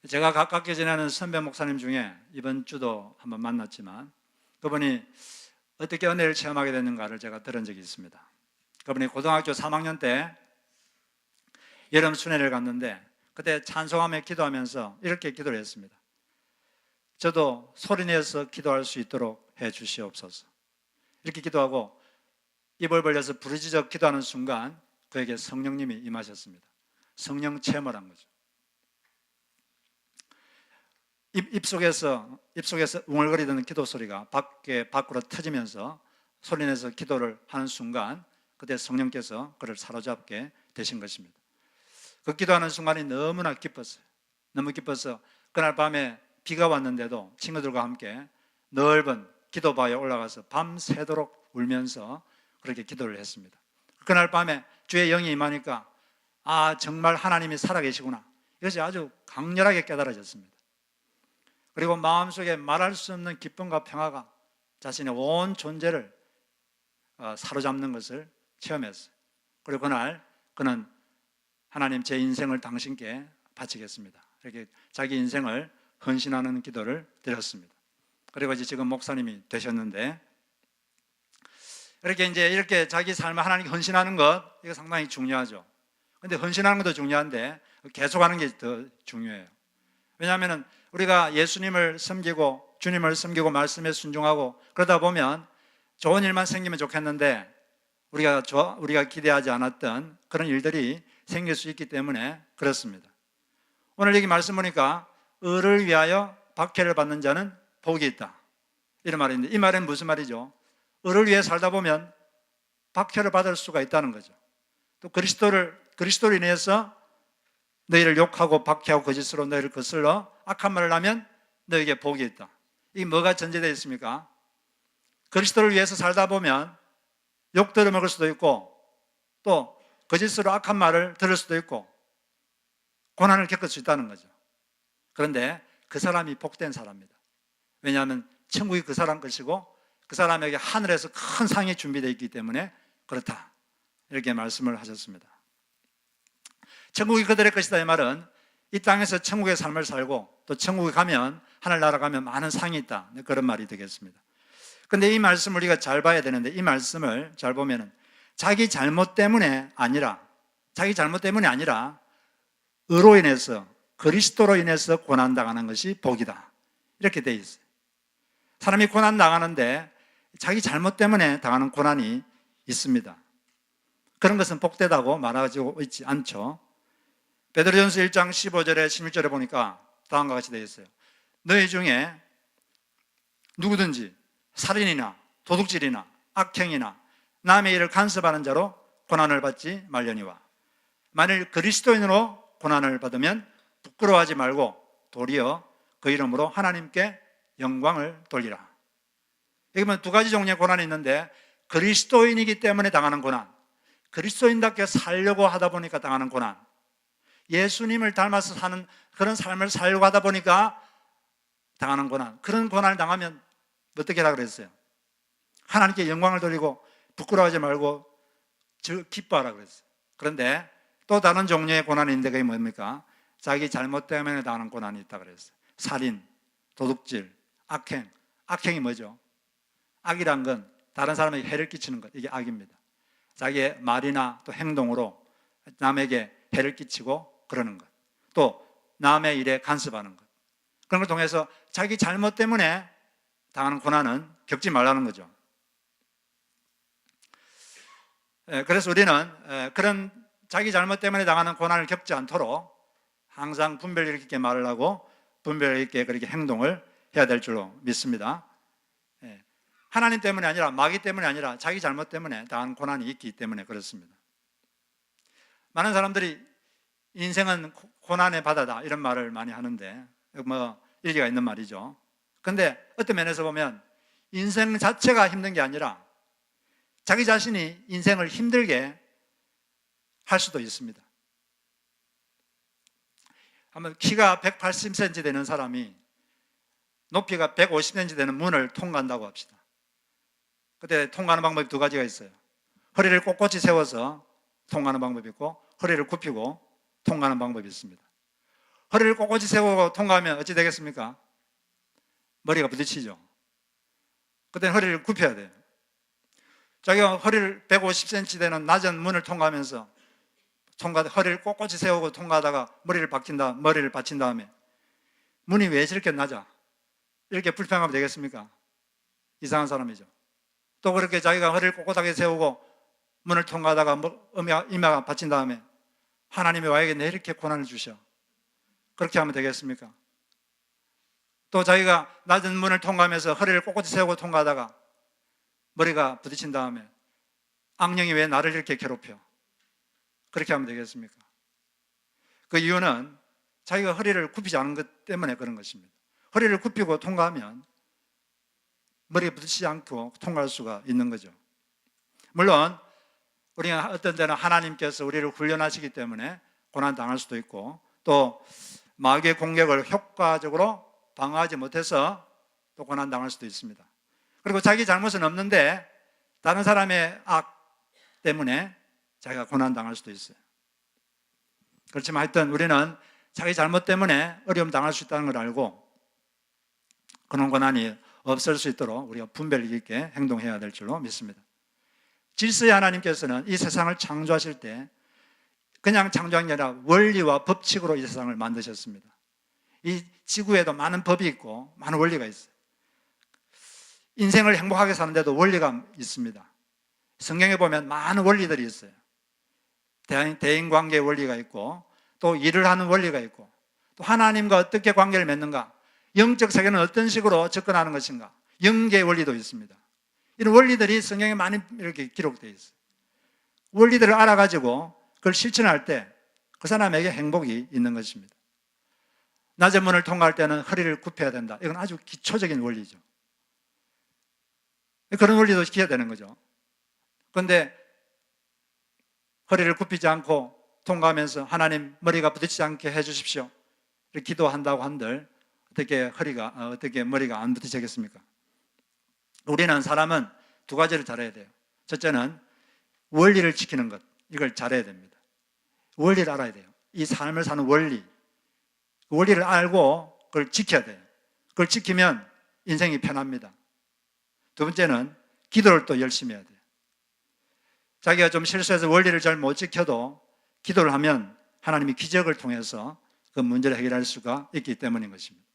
제가 가깝게 지내는 선배 목사님 중에 이번 주도 한번 만났지만 그분이 어떻게 은혜를 체험하게 됐는가를 제가 들은 적이 있습니다. 그분이 고등학교 3학년 때 여름 수련회를 갔는데 그때 찬송하며 기도하면서 이렇게 기도를 했습니다. 저도 소리내서 기도할 수 있도록 해 주시옵소서. 이렇게 기도하고 입을 벌려서 부르짖어 기도하는 순간 그에게 성령님이 임하셨습니다. 성령 체험을 한 거죠. 입속에서 웅얼거리던 기도 소리가 밖으로 터지면서 소리내서 기도를 하는 순간 그때 성령께서 그를 사로잡게 되신 것입니다. 그 기도하는 순간이 너무나 기뻤어요. 너무 기뻐서 그날 밤에 비가 왔는데도 친구들과 함께 넓은 기도바에 올라가서 밤새도록 울면서 그렇게 기도를 했습니다. 그날 밤에 주의 영이 임하니까 정말 하나님이 살아계시구나, 이것이 아주 강렬하게 깨달아졌습니다. 그리고 마음속에 말할 수 없는 기쁨과 평화가 자신의 온 존재를 사로잡는 것을 체험했어요. 그리고 그날 그는 하나님, 제 인생을 당신께 바치겠습니다, 이렇게 자기 인생을 헌신하는 기도를 드렸습니다. 그리고 이제 지금 목사님이 되셨는데, 이렇게 자기 삶을 하나님께 헌신하는 것, 이거 상당히 중요하죠. 근데 헌신하는 것도 중요한데 계속하는 게 더 중요해요. 왜냐하면 우리가 예수님을 섬기고 주님을 섬기고 말씀에 순종하고 그러다 보면 좋은 일만 생기면 좋겠는데 우리가 기대하지 않았던 그런 일들이 생길 수 있기 때문에 그렇습니다. 오늘 여기 말씀 보니까 의를 위하여 박해를 받는 자는 복이 있다, 이런 말이 있는데, 이 말은 무슨 말이죠? 의를 위해 살다 보면 박해를 받을 수가 있다는 거죠. 또 그리스도로 인해서 너희를 욕하고 박해하고 거짓으로 너희를 거슬러 악한 말을 하면 너희에게 복이 있다. 이게 뭐가 전제되어 있습니까? 그리스도를 위해서 살다 보면 욕 들어먹을 수도 있고 또 거짓으로 악한 말을 들을 수도 있고 고난을 겪을 수 있다는 거죠. 그런데 그 사람이 복된 사람입니다. 왜냐하면 천국이 그 사람 것이고 그 사람에게 하늘에서 큰 상이 준비되어 있기 때문에 그렇다, 이렇게 말씀을 하셨습니다. 천국이 그들의 것이다, 이 말은 이 땅에서 천국의 삶을 살고 또 천국에 가면, 하늘나라 가면 많은 상이 있다, 그런 말이 되겠습니다. 그런데 이 말씀을 우리가 잘 봐야 되는데, 이 말씀을 잘 보면은 자기 잘못 때문에 아니라 의로 인해서, 그리스도로 인해서 고난당하는 것이 복이다, 이렇게 되어 있어요. 사람이 고난 당하는데 자기 잘못 때문에 당하는 고난이 있습니다. 그런 것은 복되다고 말하고 있지 않죠. 베드로전서 1장 15절에 16절에 보니까 다음과 같이 되어 있어요. 너희 중에 누구든지 살인이나 도둑질이나 악행이나 남의 일을 간섭하는 자로 고난을 받지 말려니와 만일 그리스도인으로 고난을 받으면 부끄러워하지 말고 도리어 그 이름으로 하나님께 영광을 돌리라. 여기 보면 두 가지 종류의 고난이 있는데, 그리스도인이기 때문에 당하는 고난, 그리스도인답게 살려고 하다 보니까 당하는 고난, 예수님을 닮아서 사는 그런 삶을 살려고 하다 보니까 당하는 고난, 그런 고난을 당하면 어떻게 하라 그랬어요? 하나님께 영광을 돌리고 부끄러워하지 말고 기뻐하라 그랬어요. 그런데 또 다른 종류의 고난이 있는데 그게 뭡니까? 자기 잘못 때문에 당하는 고난이 있다 그랬어요. 살인, 도둑질, 악행. 악행이 뭐죠? 악이란 건 다른 사람에게 해를 끼치는 것, 이게 악입니다. 자기의 말이나 또 행동으로 남에게 해를 끼치고 그러는 것, 또 남의 일에 간섭하는 것, 그런 걸 통해서 자기 잘못 때문에 당하는 고난은 겪지 말라는 거죠. 그래서 우리는 그런 자기 잘못 때문에 당하는 고난을 겪지 않도록 항상 분별 있게 말을 하고 분별 있게 그렇게 행동을 해야 될 줄로 믿습니다. 하나님 때문에 아니라, 마귀 때문에 아니라 자기 잘못 때문에 당하는 고난이 있기 때문에 그렇습니다. 많은 사람들이 인생은 고난의 바다다, 이런 말을 많이 하는데 일리가 있는 말이죠. 그런데 어떤 면에서 보면 인생 자체가 힘든 게 아니라 자기 자신이 인생을 힘들게 할 수도 있습니다. 한번 키가 180cm 되는 사람이 높이가 150cm 되는 문을 통과한다고 합시다. 그때 통과하는 방법이 두 가지가 있어요. 허리를 꼿꼿이 세워서 통과하는 방법이 있고 허리를 굽히고 통과하는 방법이 있습니다. 허리를 꼿꼿이 세우고 통과하면 어찌 되겠습니까? 머리가 부딪히죠. 그때는 허리를 굽혀야 돼요. 자기가 허리를 150cm 되는 낮은 문을 통과하면서 허리를 꼿꼿이 세우고 통과하다가 머리를 받친 다음에 문이 왜 저렇게 낮아? 이렇게 불평하면 되겠습니까? 이상한 사람이죠. 또 그렇게 자기가 허리를 꼿꼿하게 세우고 문을 통과하다가 이마가 받친 다음에 하나님이 와야겠네, 이렇게 고난을 주셔. 그렇게 하면 되겠습니까? 또 자기가 낮은 문을 통과하면서 허리를 꼿꼿이 세우고 통과하다가 머리가 부딪힌 다음에 악령이 왜 나를 이렇게 괴롭혀? 그렇게 하면 되겠습니까? 그 이유는 자기가 허리를 굽히지 않은 것 때문에 그런 것입니다. 허리를 굽히고 통과하면 머리에 부딪히지 않고 통과할 수가 있는 거죠. 물론 우리가 어떤 때는 하나님께서 우리를 훈련하시기 때문에 고난 당할 수도 있고, 또 마귀의 공격을 효과적으로 방어하지 못해서 또 고난 당할 수도 있습니다. 그리고 자기 잘못은 없는데 다른 사람의 악 때문에 자기가 고난 당할 수도 있어요. 그렇지만 하여튼 우리는 자기 잘못 때문에 어려움 당할 수 있다는 걸 알고 그런 고난이 없을 수 있도록 우리가 분별 있게 행동해야 될 줄로 믿습니다. 질서의 하나님께서는 이 세상을 창조하실 때 그냥 창조한 게 아니라 원리와 법칙으로 이 세상을 만드셨습니다. 이 지구에도 많은 법이 있고 많은 원리가 있어요. 인생을 행복하게 사는데도 원리가 있습니다. 성경에 보면 많은 원리들이 있어요. 대인관계의 원리가 있고, 또 일을 하는 원리가 있고, 또 하나님과 어떻게 관계를 맺는가, 영적 세계는 어떤 식으로 접근하는 것인가, 영계의 원리도 있습니다. 이런 원리들이 성경에 많이 이렇게 기록되어 있어요. 원리들을 알아가지고 그걸 실천할 때 그 사람에게 행복이 있는 것입니다. 낮은 문을 통과할 때는 허리를 굽혀야 된다. 이건 아주 기초적인 원리죠. 그런 원리도 지켜야 되는 거죠. 그런데 허리를 굽히지 않고 통과하면서 하나님 머리가 부딪히지 않게 해주십시오, 이렇게 기도한다고 한들 어떻게 머리가 안 부딪히겠습니까? 우리는 사람은 두 가지를 잘해야 돼요. 첫째는 원리를 지키는 것, 이걸 잘해야 됩니다. 원리를 알아야 돼요. 이 삶을 사는 원리, 그 원리를 알고 그걸 지켜야 돼요. 그걸 지키면 인생이 편합니다. 두 번째는 기도를 또 열심히 해야 돼요. 자기가 좀 실수해서 원리를 잘 못 지켜도 기도를 하면 하나님이 기적을 통해서 그 문제를 해결할 수가 있기 때문인 것입니다.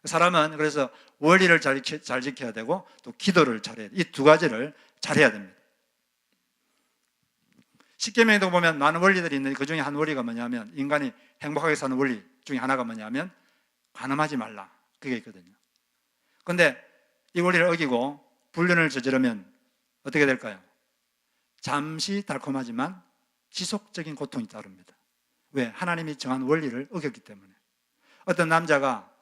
사람은 그래서 원리를 잘 지켜야 되고 또 기도를 잘해야 돼요. 이 두 가지를 잘해야 됩니다. 십계명에도 보면 많은 원리들이 있는데 그 중에 한 원리가 뭐냐면, 인간이 행복하게 사는 원리 중에 하나가 뭐냐면 간음하지 말라, 그게 있거든요. 그런데 이 원리를 어기고 불륜을 저지르면 어떻게 될까요? 잠시 달콤하지만 지속적인 고통이 따릅니다. 왜? 하나님이 정한 원리를 어겼기 때문에. 어떤 남자가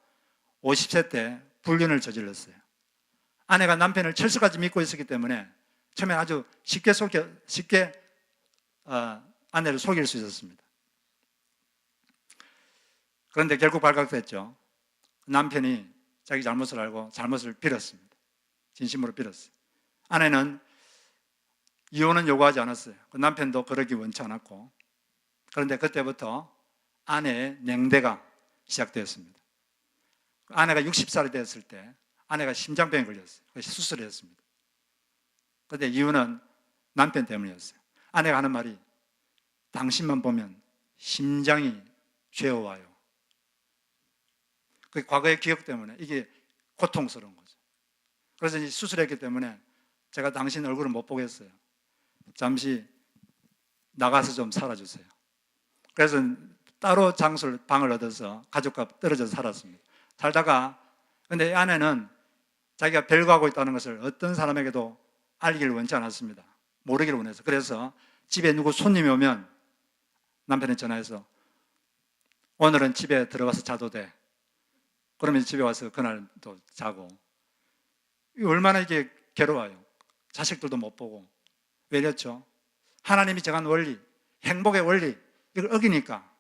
50세 때 불륜을 저질렀어요. 아내가 남편을 철수까지 믿고 있었기 때문에 처음에 아주 쉽게 아내를 속일 수 있었습니다. 그런데 결국 발각됐죠. 남편이 자기 잘못을 알고 잘못을 빌었습니다. 진심으로 빌었어요. 아내는 이혼은 요구하지 않았어요. 그 남편도 그러기 원치 않았고. 그런데 그때부터 아내의 냉대가 시작되었습니다. 아내가 60살이 됐을 때 아내가 심장병에 걸렸어요. 그래서 수술을 했습니다. 그런데 이유는 남편 때문이었어요. 아내가 하는 말이, 당신만 보면 심장이 죄어와요. 그 과거의 기억 때문에 이게 고통스러운 거죠. 그래서 이제 수술했기 때문에 제가 당신 얼굴을 못 보겠어요. 잠시 나가서 좀 살아주세요. 그래서 따로 방을 얻어서 가족과 떨어져서 살았습니다. 살다가, 근데 아내는 자기가 별거하고 있다는 것을 어떤 사람에게도 알기를 원치 않았습니다. 모르기를 원해서. 그래서 집에 누구 손님이 오면 남편이 전화해서 오늘은 집에 들어가서 자도 돼. 그러면 집에 와서 그날 또 자고. 얼마나 이게 괴로워요. 자식들도 못 보고. 왜 이랬죠? 하나님이 정한 원리, 행복의 원리, 이걸 어기니까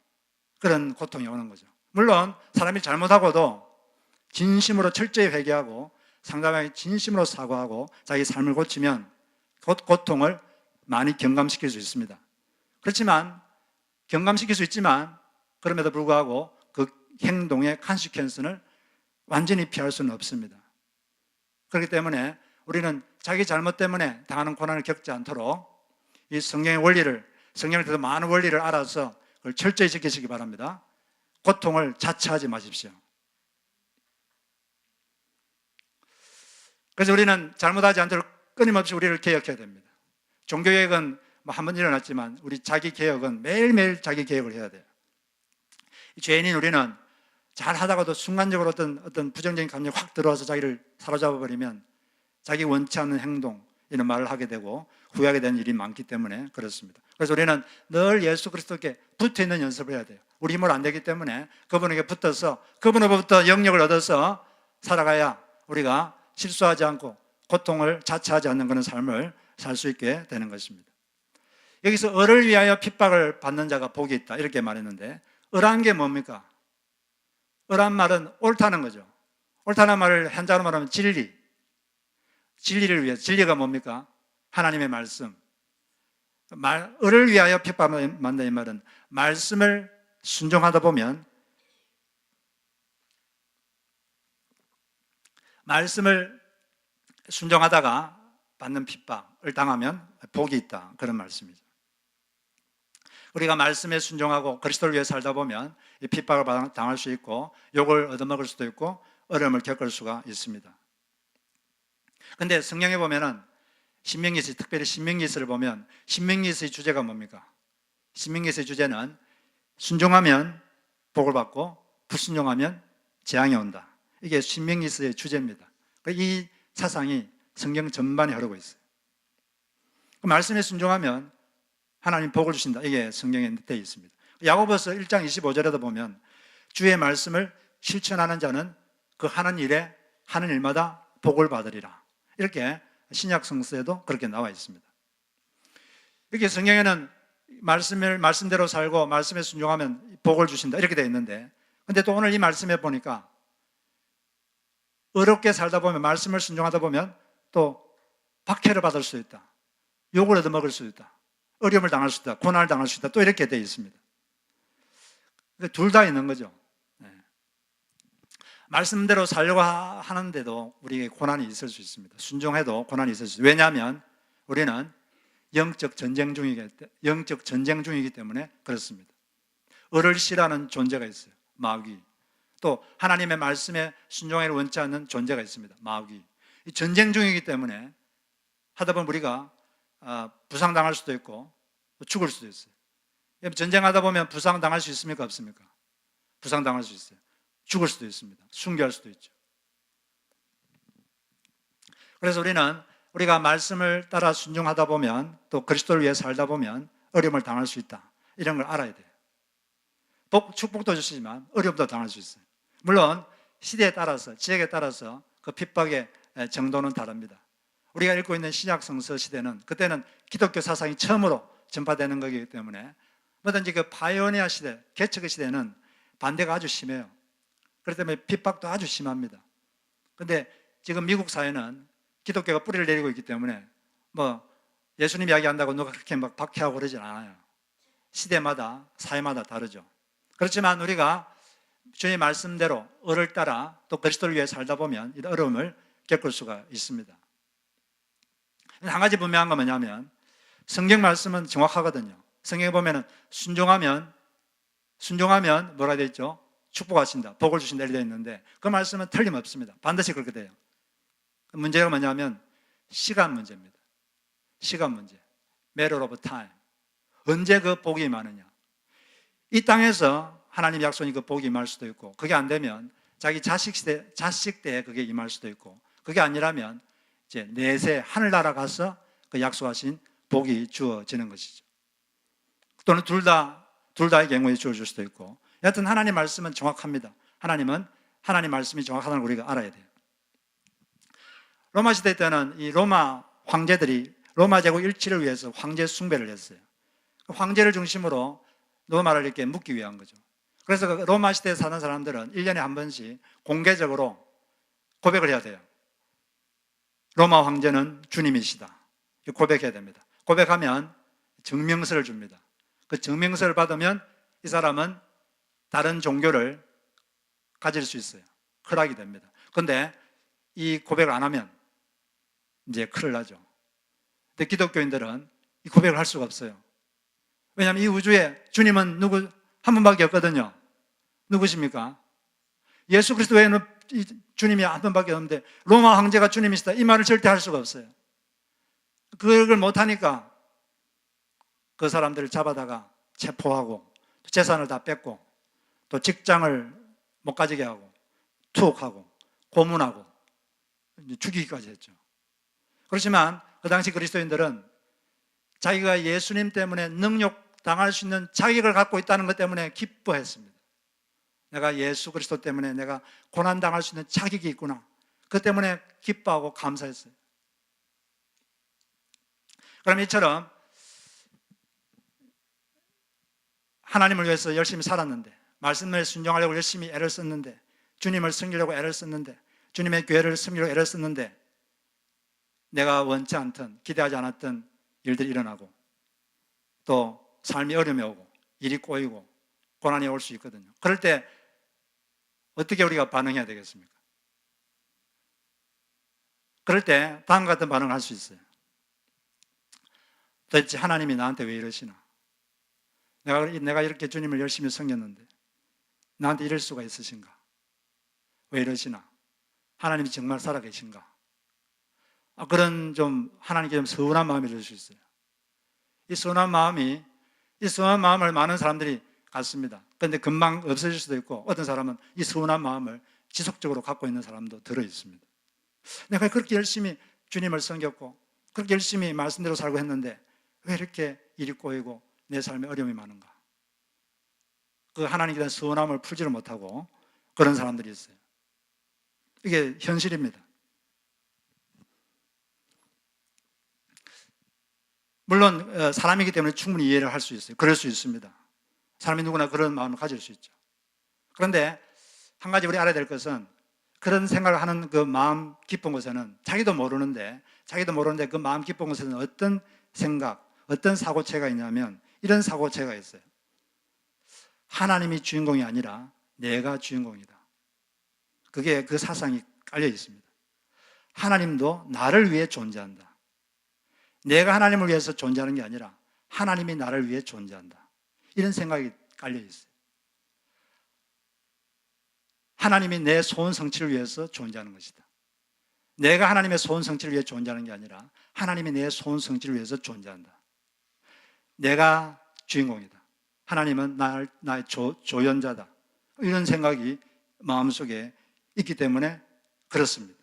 그런 고통이 오는 거죠. 물론 사람이 잘못하고도 진심으로 철저히 회개하고 상대방에게 진심으로 사과하고 자기 삶을 고치면 고통을 많이 경감시킬 수 있습니다. 그렇지만 경감시킬 수 있지만 그럼에도 불구하고 그 행동의 컨시퀀스를 완전히 피할 수는 없습니다. 그렇기 때문에 우리는 자기 잘못 때문에 당하는 고난을 겪지 않도록 이 성경의 원리를, 성경을 통해서 많은 원리를 알아서 그걸 철저히 지키시기 바랍니다. 고통을 자처하지 마십시오. 그래서 우리는 잘못하지 않도록 끊임없이 우리를 개혁해야 됩니다. 종교개혁은 뭐 한 번 일어났지만 우리 자기 개혁은 매일매일 자기 개혁을 해야 돼요. 죄인인 우리는 잘 하다가도 순간적으로 어떤 부정적인 감정이 확 들어와서 자기를 사로잡아 버리면 자기 원치 않는 행동, 이런 말을 하게 되고 후회하게 되는 일이 많기 때문에 그렇습니다. 그래서 우리는 늘 예수 그리스도께 붙어 있는 연습을 해야 돼요. 우리 힘으로 안 되기 때문에 그분에게 붙어서 그분으로부터 영역을 얻어서 살아가야 우리가 실수하지 않고 고통을 자처하지 않는 그런 삶을 살 수 있게 되는 것입니다. 여기서 을을 위하여 핍박을 받는 자가 복이 있다 이렇게 말했는데, 을한 게 뭡니까? 을한 말은 옳다는 거죠. 옳다는 말을 한자로 말하면 진리. 진리를 위해, 진리가 뭡니까? 하나님의 말씀. 을을 위하여 핍박을 받는다 이 말은 말씀을 순종하다 보면, 말씀을 순종하다가 받는 핍박을 당하면 복이 있다, 그런 말씀이죠. 우리가 말씀에 순종하고 그리스도를 위해 살다 보면 이 핍박을 당할 수 있고 욕을 얻어먹을 수도 있고 어려움을 겪을 수가 있습니다. 그런데 성경에 보면은 신명기서, 특별히 신명기서를 보면 신명기서의 주제가 뭡니까? 신명기서의 주제는 순종하면 복을 받고 불순종하면 재앙이 온다. 이게 신명기서의 주제입니다. 이 사상이 성경 전반에 흐르고 있어요. 말씀에 순종하면 하나님 복을 주신다. 이게 성경에 되어 있습니다. 야고보서 1장 25절에도 보면 주의 말씀을 실천하는 자는 그 하는 일마다 복을 받으리라. 이렇게 신약 성서에도 그렇게 나와 있습니다. 이렇게 성경에는 말씀대로 살고 말씀에 순종하면 복을 주신다 이렇게 되어 있는데, 근데 또 오늘 이 말씀에 보니까 어렵게 살다 보면, 말씀을 순종하다 보면 또 박해를 받을 수 있다, 욕을 얻어먹을 수 있다, 어려움을 당할 수 있다, 고난을 당할 수 있다, 또 이렇게 되어 있습니다. 둘 다 있는 거죠. 말씀대로 살려고 하는데도 우리에게 고난이 있을 수 있습니다. 순종해도 고난이 있을 수 있습니다. 왜냐하면 우리는 영적 전쟁 중이기 때문에 그렇습니다. 을을 싫어하는 존재가 있어요. 마귀. 또 하나님의 말씀에 순종하기를 원치 않는 존재가 있습니다. 마귀. 이 전쟁 중이기 때문에 하다 보면 우리가 부상당할 수도 있고 죽을 수도 있어요. 전쟁하다 보면 부상당할 수 있습니까? 없습니까? 부상당할 수 있어요. 죽을 수도 있습니다. 순교할 수도 있죠. 그래서 우리가 말씀을 따라 순종하다 보면, 또 그리스도를 위해 살다 보면 어려움을 당할 수 있다, 이런 걸 알아야 돼요. 축복도 주시지만 어려움도 당할 수 있어요. 물론 시대에 따라서, 지역에 따라서 그 핍박의 정도는 다릅니다. 우리가 읽고 있는 신약 성서 시대는, 그때는 기독교 사상이 처음으로 전파되는 거기 때문에 뭐든지 그 파이오니아 시대, 개척의 시대는 반대가 아주 심해요. 그렇기 때문에 핍박도 아주 심합니다. 그런데 지금 미국 사회는 기독교가 뿌리를 내리고 있기 때문에 뭐 예수님 이야기한다고 누가 그렇게 막 박해하고 그러진 않아요. 시대마다, 사회마다 다르죠. 그렇지만 우리가 주님의 말씀대로 을을 따라 또 그리스도를 위해 살다 보면 이 어려움을 겪을 수가 있습니다. 한 가지 분명한 건 뭐냐면 성경 말씀은 정확하거든요. 성경에 보면은 순종하면 뭐라 되어 있죠? 축복하신다, 복을 주신다 이렇게 되어 있는데 그 말씀은 틀림없습니다. 반드시 그렇게 돼요. 문제가 뭐냐면 시간 문제입니다. 시간 문제. Matter of time. 언제 그 복이 임하느냐. 이 땅에서 하나님 약속이 그 복이 임할 수도 있고, 그게 안 되면 자기 자식 때에 그게 임할 수도 있고, 그게 아니라면 이제 내세 하늘나라 가서 그 약속하신 복이 주어지는 것이죠. 또는 둘 다의 경우에 주어질 수도 있고, 여하튼 하나님 말씀은 정확합니다. 하나님 말씀이 정확하다는 걸 우리가 알아야 돼요. 로마 시대 때는 이 로마 황제들이 로마 제국 일치를 위해서 황제 숭배를 했어요. 황제를 중심으로 로마를 이렇게 묶기 위한 거죠. 그래서 그 로마 시대에 사는 사람들은 1년에 한 번씩 공개적으로 고백을 해야 돼요. 로마 황제는 주님이시다. 고백해야 됩니다. 고백하면 증명서를 줍니다. 그 증명서를 받으면 이 사람은 다른 종교를 가질 수 있어요. 허락이 됩니다. 그런데 이 고백을 안 하면 이제 큰일 나죠. 근데 기독교인들은 이 고백을 할 수가 없어요. 왜냐하면 이 우주에 주님은 한 분밖에 없거든요. 누구십니까? 예수 그리스도 외에는 주님이 한 분밖에 없는데 로마 황제가 주님이시다 이 말을 절대 할 수가 없어요. 그걸 못하니까 그 사람들을 잡아다가 체포하고 재산을 다 뺏고 또 직장을 못 가지게 하고 투옥하고 고문하고 죽이기까지 했죠. 그렇지만 그 당시 그리스도인들은 자기가 예수님 때문에 능욕당할 수 있는 자격을 갖고 있다는 것 때문에 기뻐했습니다. 내가 예수 그리스도 때문에 내가 고난당할 수 있는 자격이 있구나. 그 때문에 기뻐하고 감사했어요. 그럼 이처럼 하나님을 위해서 열심히 살았는데, 말씀을 순종하려고 열심히 애를 썼는데, 주님을 섬기려고 애를 썼는데, 주님의 교회를 섬기려고 애를 썼는데 내가 원치 않던, 기대하지 않았던 일들이 일어나고 또 삶이 어려움이 오고 일이 꼬이고 고난이 올 수 있거든요. 그럴 때 어떻게 우리가 반응해야 되겠습니까? 그럴 때 다음과 같은 반응을 할 수 있어요. 도대체 하나님이 나한테 왜 이러시나? 내가 이렇게 주님을 열심히 섬겼는데 나한테 이럴 수가 있으신가? 왜 이러시나? 하나님이 정말 살아계신가? 그런 좀 하나님께 좀 서운한 마음이 들 수 있어요. 이 서운한 마음을 많은 사람들이 갖습니다. 그런데 금방 없어질 수도 있고 어떤 사람은 이 서운한 마음을 지속적으로 갖고 있는 사람도 들어 있습니다. 내가 그렇게 열심히 주님을 섬겼고 그렇게 열심히 말씀대로 살고 했는데 왜 이렇게 일이 꼬이고 내 삶에 어려움이 많은가? 그 하나님께 대한 서운함을 풀지를 못하고 그런 사람들이 있어요. 이게 현실입니다. 물론 사람이기 때문에 충분히 이해를 할 수 있어요. 그럴 수 있습니다. 사람이 누구나 그런 마음을 가질 수 있죠. 그런데 한 가지 우리 알아야 될 것은 그런 생각을 하는 그 마음 깊은 곳에는 자기도 모르는데 그 마음 깊은 곳에는 어떤 생각, 어떤 사고체가 있냐면 이런 사고체가 있어요. 하나님이 주인공이 아니라 내가 주인공이다. 그게 그 사상이 깔려 있습니다. 하나님도 나를 위해 존재한다. 내가 하나님을 위해서 존재하는 게 아니라 하나님이 나를 위해 존재한다. 이런 생각이 깔려 있어요. 하나님이 내 소원 성취를 위해서 존재하는 것이다. 내가 하나님의 소원 성취를 위해 존재하는 게 아니라 하나님이 내 소원 성취를 위해서 존재한다. 내가 주인공이다. 하나님은 나의 조연자다. 이런 생각이 마음속에 있기 때문에 그렇습니다.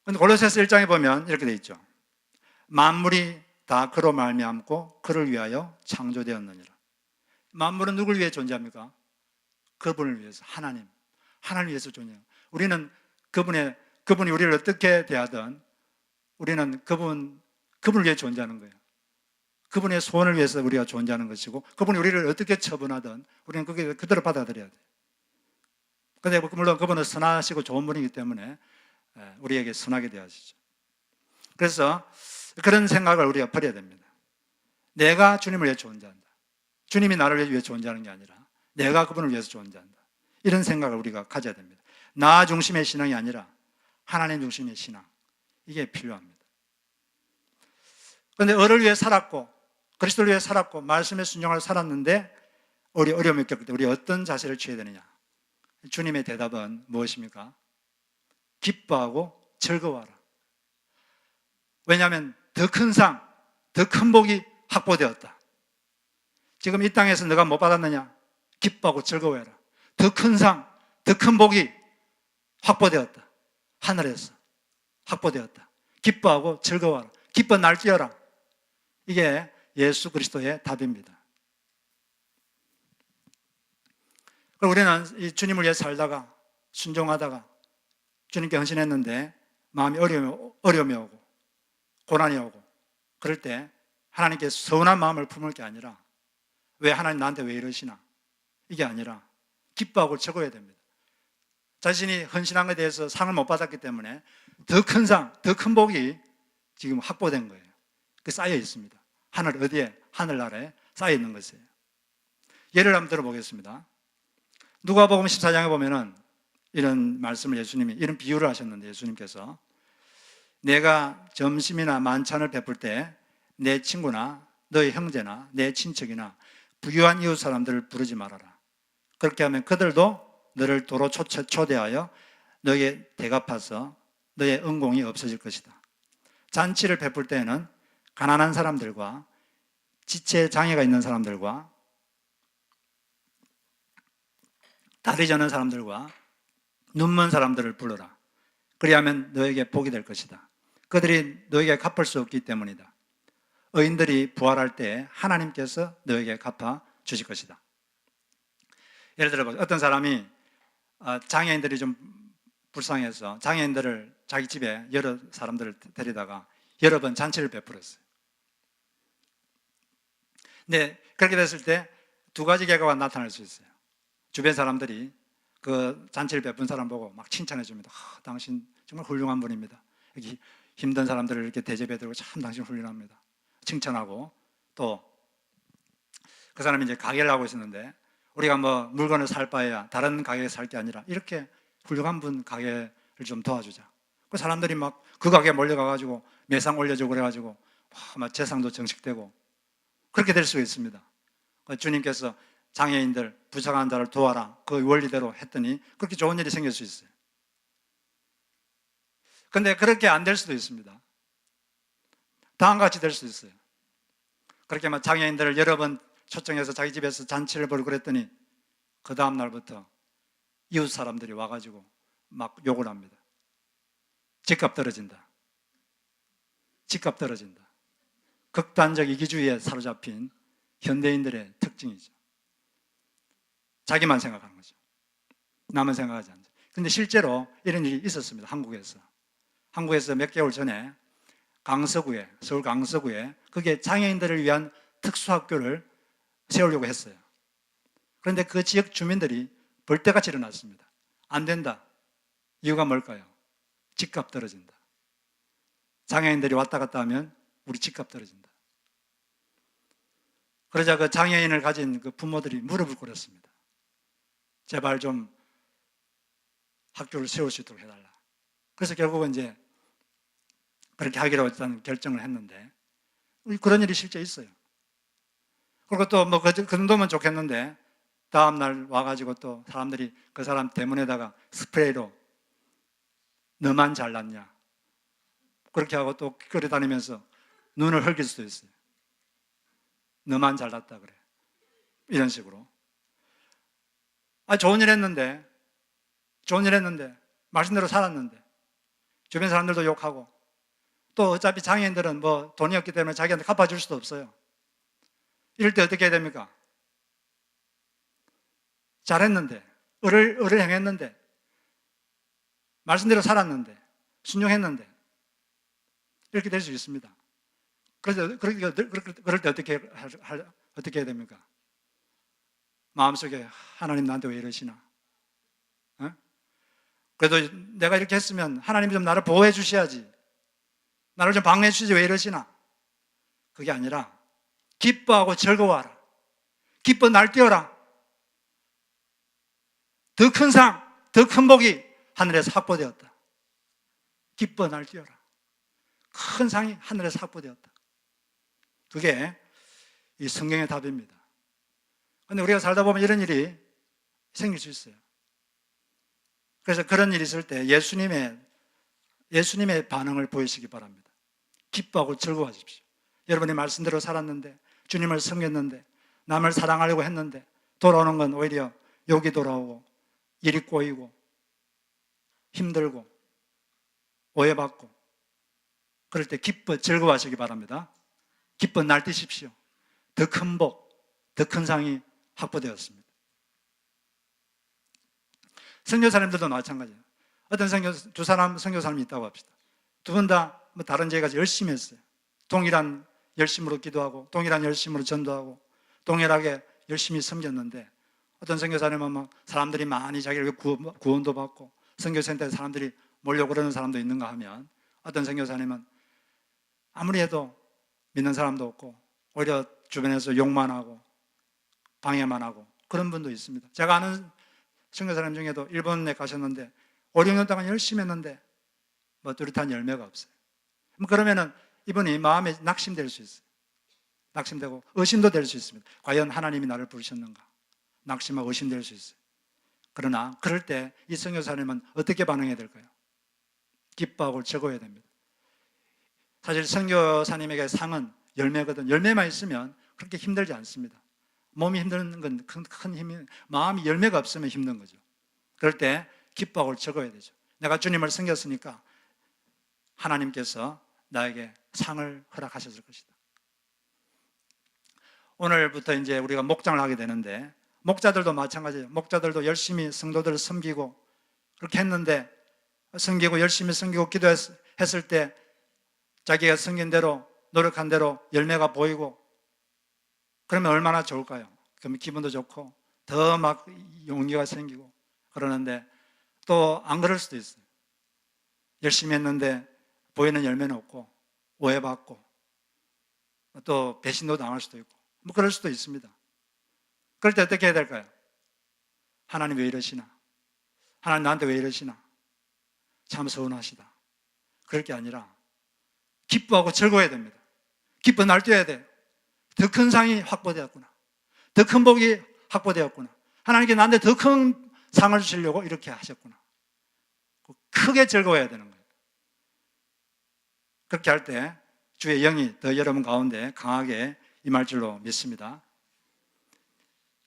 그런데 골로새서 1장에 보면 이렇게 돼 있죠. 만물이 다 그로 말미암고 그를 위하여 창조되었느니라. 만물은 누굴 위해 존재합니까? 그분을 위해서, 하나님을 위해서 존재해요. 우리는 그분이 우리를 어떻게 대하든 우리는 그분을 위해 존재하는 거예요. 그분의 소원을 위해서 우리가 존재하는 것이고 그분이 우리를 어떻게 처분하든 우리는 그게 그대로 받아들여야 돼요. 그런데 물론 그분은 선하시고 좋은 분이기 때문에 우리에게 선하게 대하시죠. 그래서 그런 생각을 우리가 버려야 됩니다. 내가 주님을 위해 존재한다. 주님이 나를 위해 존재하는 게 아니라 내가 그분을 위해서 존재한다. 이런 생각을 우리가 가져야 됩니다. 나 중심의 신앙이 아니라 하나님 중심의 신앙. 이게 필요합니다. 그런데 을을 위해 살았고 그리스도를 위해 살았고 말씀에 순종하여 살았는데 어려움이 겪을 때 우리 어떤 자세를 취해야 되느냐? 주님의 대답은 무엇입니까? 기뻐하고 즐거워하라. 왜냐하면 더 큰 상, 더 큰 복이 확보되었다. 지금 이 땅에서 너가 못 받았느냐? 기뻐하고 즐거워해라. 더 큰 상, 더 큰 복이 확보되었다. 하늘에서 확보되었다. 기뻐하고 즐거워하라. 기뻐 날뛰어라. 이게 예수 그리스도의 답입니다. 그럼 우리는 이 주님을 위해 살다가 순종하다가 주님께 헌신했는데 마음이 어려움이 오고 고난이 오고 그럴 때 하나님께 서운한 마음을 품을 게 아니라 왜 하나님 나한테 왜 이러시나? 이게 아니라 기뻐하고 즐거워야 됩니다. 자신이 헌신한 것에 대해서 상을 못 받았기 때문에 더 큰 상, 더 큰 복이 지금 확보된 거예요. 그 쌓여 있습니다. 하늘 어디에? 하늘나라에 쌓여 있는 것이에요. 예를 한번 들어보겠습니다. 누가복음 14장에 보면은 이런 말씀을 예수님이, 이런 비유를 하셨는데, 예수님께서 내가 점심이나 만찬을 베풀 때 내 친구나 너의 형제나 내 친척이나 부유한 이웃 사람들을 부르지 말아라. 그렇게 하면 그들도 너를 도로 초대하여 너에게 대갚아서 너의 은공이 없어질 것이다. 잔치를 베풀 때에는 가난한 사람들과 지체 장애가 있는 사람들과 다리 저는 사람들과 눈먼 사람들을 불러라. 그리하면 너에게 복이 될 것이다. 그들이 너에게 갚을 수 없기 때문이다. 의인들이 부활할 때 하나님께서 너에게 갚아 주실 것이다. 예를 들어 어떤 사람이 장애인들이 좀 불쌍해서 장애인들을 자기 집에 여러 사람들을 데리다가 여러 번 잔치를 베풀었어요. 근데 그렇게 됐을 때 두 가지 결과가 나타날 수 있어요. 주변 사람들이 그 잔치를 베푼 사람 보고 막 칭찬해 줍니다. 당신 정말 훌륭한 분입니다. 여기 힘든 사람들을 이렇게 대접해드리고 참 당신 훌륭합니다. 칭찬하고, 또 그 사람이 이제 가게를 하고 있었는데 우리가 뭐 물건을 살 바에야 다른 가게에 살 게 아니라 이렇게 훌륭한 분 가게를 좀 도와주자. 그 사람들이 막 그 가게에 몰려가가지고 매상 올려주고 그래가지고 막 재상도 정식되고 그렇게 될 수가 있습니다. 주님께서 장애인들, 부족한 자를 도와라, 그 원리대로 했더니 그렇게 좋은 일이 생길 수 있어요. 근데 그렇게 안 될 수도 있습니다. 다음과 같이 될 수 있어요. 그렇게 막 장애인들을 여러 번 초청해서 자기 집에서 잔치를 벌이고 그랬더니 그 다음 날부터 이웃 사람들이 와가지고 막 욕을 합니다. 집값 떨어진다. 집값 떨어진다. 극단적 이기주의에 사로잡힌 현대인들의 특징이죠. 자기만 생각하는 거죠. 남은 생각하지 않죠. 근데 실제로 이런 일이 있었습니다. 한국에서 몇 개월 전에 강서구에, 서울 강서구에 그게 장애인들을 위한 특수학교를 세우려고 했어요. 그런데 그 지역 주민들이 벌떼같이 일어났습니다. 안 된다. 이유가 뭘까요? 집값 떨어진다. 장애인들이 왔다 갔다 하면 우리 집값 떨어진다. 그러자 그 장애인을 가진 그 부모들이 무릎을 꿇었습니다. 제발 좀 학교를 세울 수 있도록 해달라. 그래서 결국은 이제 그렇게 하기로 일단 결정을 했는데 그런 일이 실제 있어요. 그리고 또 뭐 그 정도면 좋겠는데 다음날 와가지고 또 사람들이 그 사람 대문에다가 스프레이로 너만 잘났냐 그렇게 하고 또 끌어 다니면서 눈을 흘길 수도 있어요. 너만 잘났다 그래. 이런 식으로. 좋은 일 했는데 말씀대로 살았는데 주변 사람들도 욕하고 또 어차피 장애인들은 뭐 돈이 없기 때문에 자기한테 갚아줄 수도 없어요. 이럴 때 어떻게 해야 됩니까? 잘했는데, 을을 행했는데, 말씀대로 살았는데, 순종했는데, 이렇게 될 수 있습니다. 그래서 그럴 때 어떻게 해야 됩니까? 마음속에 하나님 나한테 왜 이러시나? 그래도 내가 이렇게 했으면 하나님이 좀 나를 보호해 주셔야지. 나를 좀 방해해 주시지 왜 이러시나? 그게 아니라 기뻐하고 즐거워하라. 기뻐 날뛰어라. 더 큰 상, 더 큰 복이 하늘에서 확보되었다. 기뻐 날뛰어라. 큰 상이 하늘에서 확보되었다. 그게 이 성경의 답입니다. 그런데 우리가 살다 보면 이런 일이 생길 수 있어요. 그래서 그런 일이 있을 때 예수님의 반응을 보이시기 바랍니다. 기뻐하고 즐거워하십시오. 여러분이 말씀대로 살았는데, 주님을 섬겼는데, 남을 사랑하려고 했는데 돌아오는 건 오히려 욕이 돌아오고 일이 꼬이고 힘들고 오해받고, 그럴 때 기뻐 즐거워하시기 바랍니다. 기뻐 날뛰십시오. 더 큰 복, 더 큰 상이 확보되었습니다. 선교사님들도 마찬가지예요. 어떤 두 사람 선교사님이 있다고 합시다. 두 분 다 뭐 다른 제가 열심히 했어요. 동일한 열심으로 기도하고 동일한 열심으로 전도하고 동일하게 열심히 섬겼는데 어떤 선교사님은 막 사람들이 많이 자기를 구원도 받고 선교센터에 사람들이 몰려고 그러는 사람도 있는가 하면 어떤 선교사님은 아무리 해도 믿는 사람도 없고 오히려 주변에서 욕만 하고 방해만 하고 그런 분도 있습니다. 제가 아는 선교사님 중에도 일본에 가셨는데 5, 6년 동안 열심히 했는데 뭐 뚜렷한 열매가 없어요. 그러면은 이분이 마음에 낙심될 수 있어요. 낙심되고 의심도 될 수 있습니다. 과연 하나님이 나를 부르셨는가? 낙심하고 의심될 수 있어요. 그러나 그럴 때 이 선교사님은 어떻게 반응해야 될까요? 기뻐하고 즐거워야 됩니다. 사실 선교사님에게 상은 열매거든. 열매만 있으면 그렇게 힘들지 않습니다. 몸이 힘든 건 큰 힘이, 마음이 열매가 없으면 힘든 거죠. 그럴 때 기뻐하고 즐거워야 되죠. 내가 주님을 섬겼으니까 하나님께서 나에게 상을 허락하셨을 것이다. 오늘부터 이제 우리가 목장을 하게 되는데, 목자들도 마찬가지예요. 목자들도 열심히 성도들을 섬기고 그렇게 했는데, 섬기고 열심히 섬기고 기도했을 때 자기가 섬긴 대로 노력한 대로 열매가 보이고 그러면 얼마나 좋을까요? 그러면 기분도 좋고 더 막 용기가 생기고 그러는데, 또 안 그럴 수도 있어요. 열심히 했는데 보이는 열매는 없고 오해받고 또 배신도 당할 수도 있고 뭐 그럴 수도 있습니다. 그럴 때 어떻게 해야 될까요? 하나님 왜 이러시나? 하나님 나한테 왜 이러시나? 참 서운하시다. 그럴 게 아니라 기뻐하고 즐거워야 됩니다. 기뻐 날뛰어야 돼요. 더 큰 상이 확보되었구나. 더 큰 복이 확보되었구나. 하나님께 나한테 더 큰 상을 주시려고 이렇게 하셨구나. 크게 즐거워야 되는 거예요. 그렇게 할 때 주의 영이 더 여러분 가운데 강하게 임할 줄로 믿습니다.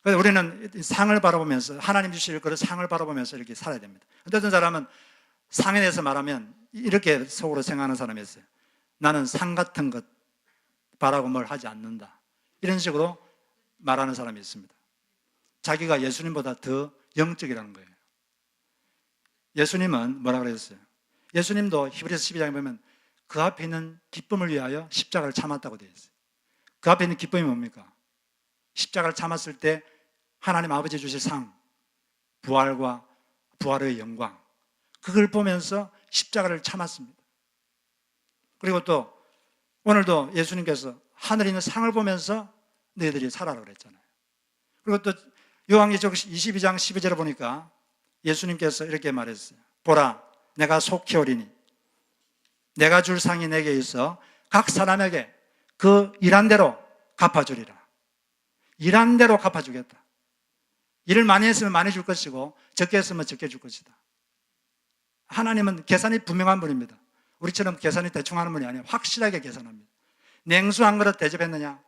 그래서 우리는 상을 바라보면서, 하나님 주실 그런 상을 바라보면서 이렇게 살아야 됩니다. 어떤 사람은 상에 대해서 말하면 이렇게 속으로 생각하는 사람이 있어요. 나는 상 같은 것 바라고 뭘 하지 않는다. 이런 식으로 말하는 사람이 있습니다. 자기가 예수님보다 더 영적이라는 거예요. 예수님은 뭐라 그랬어요? 예수님도 히브리서 12장에 보면 그 앞에 있는 기쁨을 위하여 십자가를 참았다고 되어 있어요. 그 앞에 있는 기쁨이 뭡니까? 십자가를 참았을 때 하나님 아버지 주실 상, 부활과 부활의 영광, 그걸 보면서 십자가를 참았습니다. 그리고 또 오늘도 예수님께서 하늘에 있는 상을 보면서 너희들이 살아라 그랬잖아요. 그리고 또 요한계시록 22장 12절에 보니까 예수님께서 이렇게 말했어요. 보라, 내가 속히 오리니 내가 줄 상이 내게 있어 각 사람에게 그 일한 대로 갚아주리라. 일한 대로 갚아주겠다. 일을 많이 했으면 많이 줄 것이고 적게 했으면 적게 줄 것이다. 하나님은 계산이 분명한 분입니다. 우리처럼 계산이 대충 하는 분이 아니에요. 확실하게 계산합니다. 냉수 한 그릇 대접했느냐?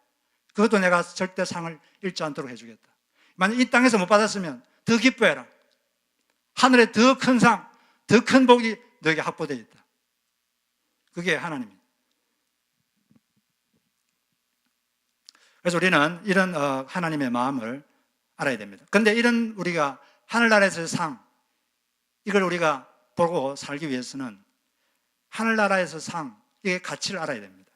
그것도 내가 절대 상을 잃지 않도록 해주겠다. 만약 이 땅에서 못 받았으면 더 기뻐해라. 하늘에 더 큰 상, 더 큰 복이 너에게 확보되어 있다. 그게 하나님입니다. 그래서 우리는 이런 하나님의 마음을 알아야 됩니다. 그런데 이런 우리가 하늘나라에서의 상, 이걸 우리가 보고 살기 위해서는 하늘나라에서 상, 이게 가치를 알아야 됩니다.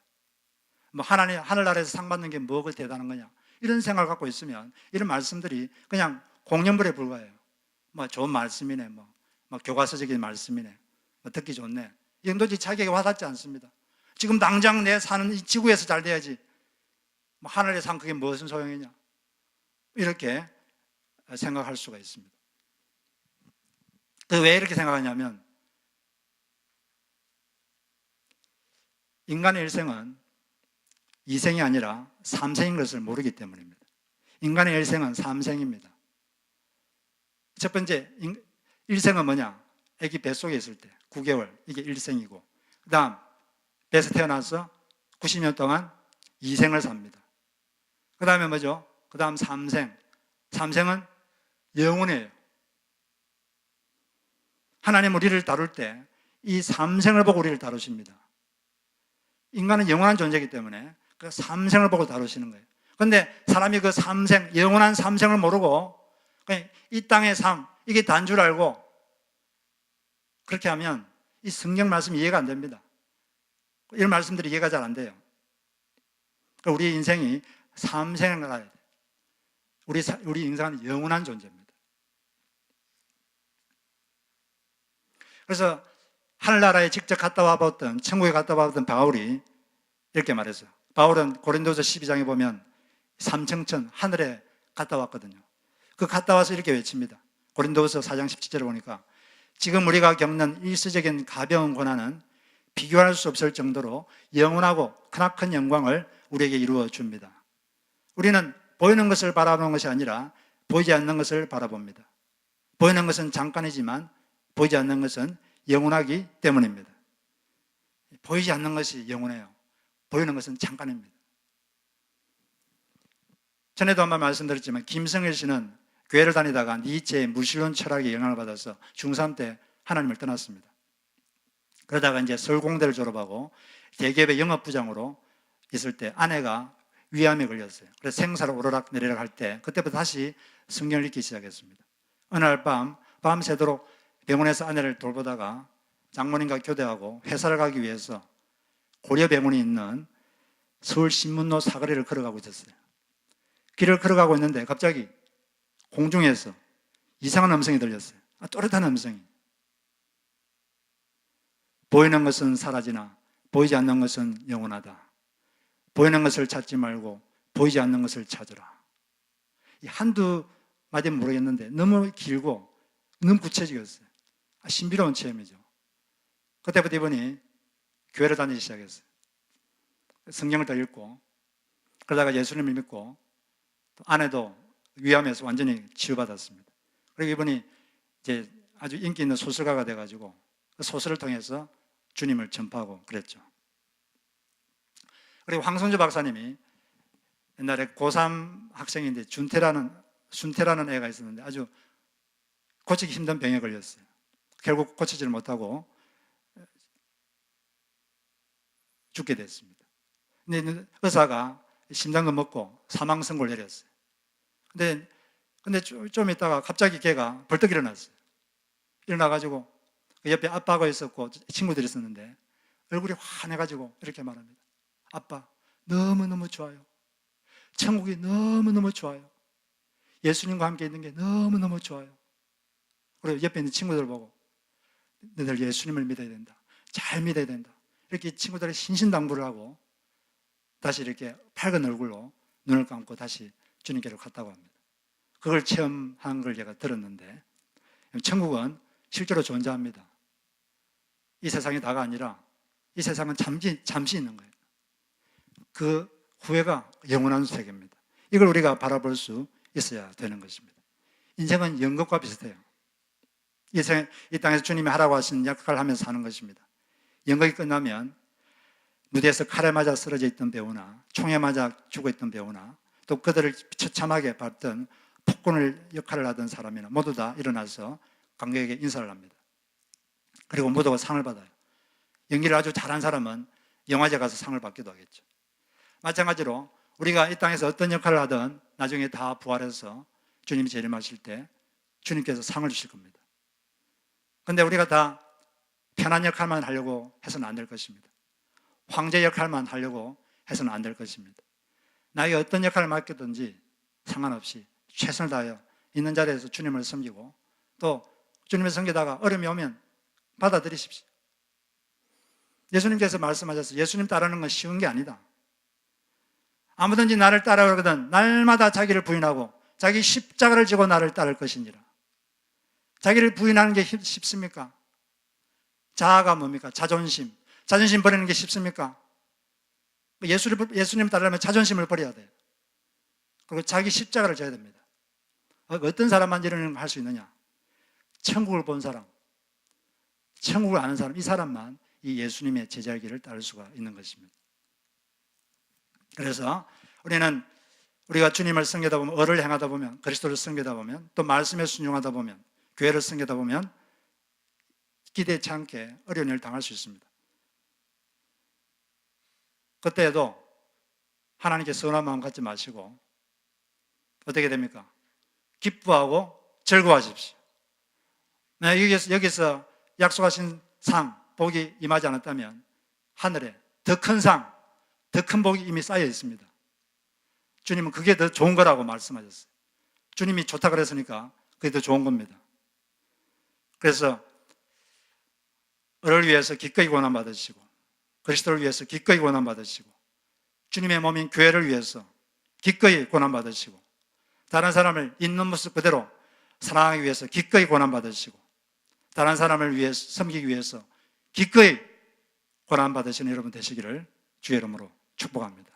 뭐 하늘나라에서 상 받는 게 뭐가 대단한 거냐, 이런 생각을 갖고 있으면 이런 말씀들이 그냥 공연불에 불과해요. 뭐 좋은 말씀이네, 뭐 교과서적인 말씀이네, 뭐 듣기 좋네, 이건 도저히 자기에게 와닿지 않습니다. 지금 당장 내 사는 이 지구에서 잘 돼야지, 뭐 하늘의 상 그게 무슨 소용이냐, 이렇게 생각할 수가 있습니다. 왜 이렇게 생각하냐면, 인간의 일생은 이생이 아니라 삼생인 것을 모르기 때문입니다. 인간의 일생은 삼생입니다. 첫 번째, 일생은 뭐냐? 아기 뱃속에 있을 때 9개월, 이게 일생이고, 그 다음 배에서 태어나서 90년 동안 이생을 삽니다. 그 다음에 뭐죠? 그 다음 삼생. 삼생은 영원이에요. 하나님 우리를 다룰 때 이 삼생을 보고 우리를 다루십니다. 인간은 영원한 존재이기 때문에 그 삼생을 보고 다루시는 거예요. 그런데 사람이 그 삼생, 영원한 삼생을 모르고 그냥 이 땅의 삶, 이게 단 줄 알고 그렇게 하면 이 성경 말씀이 이해가 안 됩니다. 이런 말씀들이 이해가 잘 안 돼요. 우리 인생이 삼생을 알아야 돼요. 우리 인생은 영원한 존재입니다. 그래서 하늘나라에 직접 갔다 와봤던, 천국에 갔다 와봤던 바울이 이렇게 말했어요. 바울은 고린도서 12장에 보면 삼청천, 하늘에 갔다 왔거든요. 그 갔다 와서 이렇게 외칩니다. 고린도후서 4장 17절에 보니까 지금 우리가 겪는 일시적인 가벼운 고난은 비교할 수 없을 정도로 영원하고 크나큰 영광을 우리에게 이루어 줍니다. 우리는 보이는 것을 바라보는 것이 아니라 보이지 않는 것을 바라봅니다. 보이는 것은 잠깐이지만 보이지 않는 것은 영원하기 때문입니다. 보이지 않는 것이 영원해요. 보이는 것은 잠깐입니다. 전에도 한번 말씀드렸지만 김성일 씨는 교회를 다니다가 니체의 무신론 철학에 영향을 받아서 중3 때 하나님을 떠났습니다. 그러다가 이제 서울공대를 졸업하고 대기업의 영업부장으로 있을 때 아내가 위암에 걸렸어요. 그래서 생사를 오르락 내리락 할 때 그때부터 다시 성경을 읽기 시작했습니다. 어느 날 밤새도록 병원에서 아내를 돌보다가 장모님과 교대하고 회사를 가기 위해서 고려병원이 있는 서울신문로 사거리를 걸어가고 있었어요. 길을 걸어가고 있는데 갑자기 공중에서 이상한 음성이 들렸어요. 또렷한 음성이. 보이는 것은 사라지나 보이지 않는 것은 영원하다. 보이는 것을 찾지 말고 보이지 않는 것을 찾으라. 이 한두 마디는 모르겠는데 너무 길고 너무 구체적이었어요. 신비로운 체험이죠. 그때부터 이분이 교회를 다니기 시작했어요. 성경을 더 읽고 그러다가 예수님을 믿고 또 아내도 위암에서 완전히 치유받았습니다. 그리고 이분이 이제 아주 인기 있는 소설가가 돼가지고 그 소설을 통해서 주님을 전파하고 그랬죠. 그리고 황선주 박사님이 옛날에 고3 학생인데 순태라는 애가 있었는데 아주 고치기 힘든 병에 걸렸어요. 결국 고치지를 못하고 죽게 됐습니다. 근데 의사가 심장도 먹고 사망 선고를 내렸어요. 근데 좀 있다가 갑자기 걔가 벌떡 일어났어요. 일어나가지고 그 옆에 아빠가 있었고 친구들이 있었는데 얼굴이 환해가지고 이렇게 말합니다. 아빠, 너무너무 좋아요. 천국이 너무너무 좋아요. 예수님과 함께 있는 게 너무너무 좋아요. 그리고 옆에 있는 친구들 보고 너희들 예수님을 믿어야 된다. 잘 믿어야 된다. 이렇게 친구들이 신신당부를 하고 다시 이렇게 밝은 얼굴로 눈을 감고 다시 주님께로 갔다고 합니다. 그걸 체험한 걸 제가 들었는데 천국은 실제로 존재합니다. 이 세상이 다가 아니라 이 세상은 잠시 있는 거예요. 그 후회가 영원한 세계입니다. 이걸 우리가 바라볼 수 있어야 되는 것입니다. 인생은 연극과 비슷해요. 이 땅에서 주님이 하라고 하신 역할을 하면서 사는 것입니다. 연극이 끝나면 무대에서 칼에 맞아 쓰러져 있던 배우나 총에 맞아 죽어 있던 배우나 또 그들을 처참하게 봤던 폭군을 역할을 하던 사람이나 모두 다 일어나서 관객에게 인사를 합니다. 그리고 모두가 상을 받아요. 연기를 아주 잘한 사람은 영화제 가서 상을 받기도 하겠죠. 마찬가지로 우리가 이 땅에서 어떤 역할을 하든 나중에 다 부활해서 주님이 재림하실 때 주님께서 상을 주실 겁니다. 그런데 우리가 다 편한 역할만 하려고 해서는 안 될 것입니다. 황제 역할만 하려고 해서는 안 될 것입니다. 나에게 어떤 역할을 맡겼든지 상관없이 최선을 다하여 있는 자리에서 주님을 섬기고 또 주님을 섬기다가 어려움이 오면 받아들이십시오. 예수님께서 말씀하셨어요. 예수님 따르는 건 쉬운 게 아니다. 아무든지 나를 따라오거든 날마다 자기를 부인하고 자기 십자가를 지고 나를 따를 것이니라. 자기를 부인하는 게 쉽습니까? 자아가 뭡니까? 자존심. 자존심 버리는 게 쉽습니까? 예수님 따르려면 자존심을 버려야 돼요. 그리고 자기 십자가를 져야 됩니다. 어떤 사람만 이런 걸 할 수 있느냐? 천국을 본 사람, 천국을 아는 사람, 이 사람만 이 예수님의 제자의 길을 따를 수가 있는 것입니다. 그래서 우리가 주님을 섬기다 보면, 을을 행하다 보면, 그리스도를 섬기다 보면, 또 말씀에 순종하다 보면, 교회를 섬기다 보면 기대치 않게 어려운 일을 당할 수 있습니다. 그때에도 하나님께 서운한 마음 갖지 마시고 어떻게 됩니까? 기뻐하고 즐거워하십시오. 여기서 약속하신 상, 복이 임하지 않았다면 하늘에 더 큰 상, 더 큰 복이 이미 쌓여 있습니다. 주님은 그게 더 좋은 거라고 말씀하셨어요. 주님이 좋다 그랬으니까 그게 더 좋은 겁니다. 그래서 을을 위해서 기꺼이 고난받으시고 그리스도를 위해서 기꺼이 고난받으시고 주님의 몸인 교회를 위해서 기꺼이 고난받으시고 다른 사람을 있는 모습 그대로 사랑하기 위해서 기꺼이 고난받으시고 다른 사람을 위해 섬기기 위해서 기꺼이 고난받으시는 여러분 되시기를 주의 이름으로 축복합니다.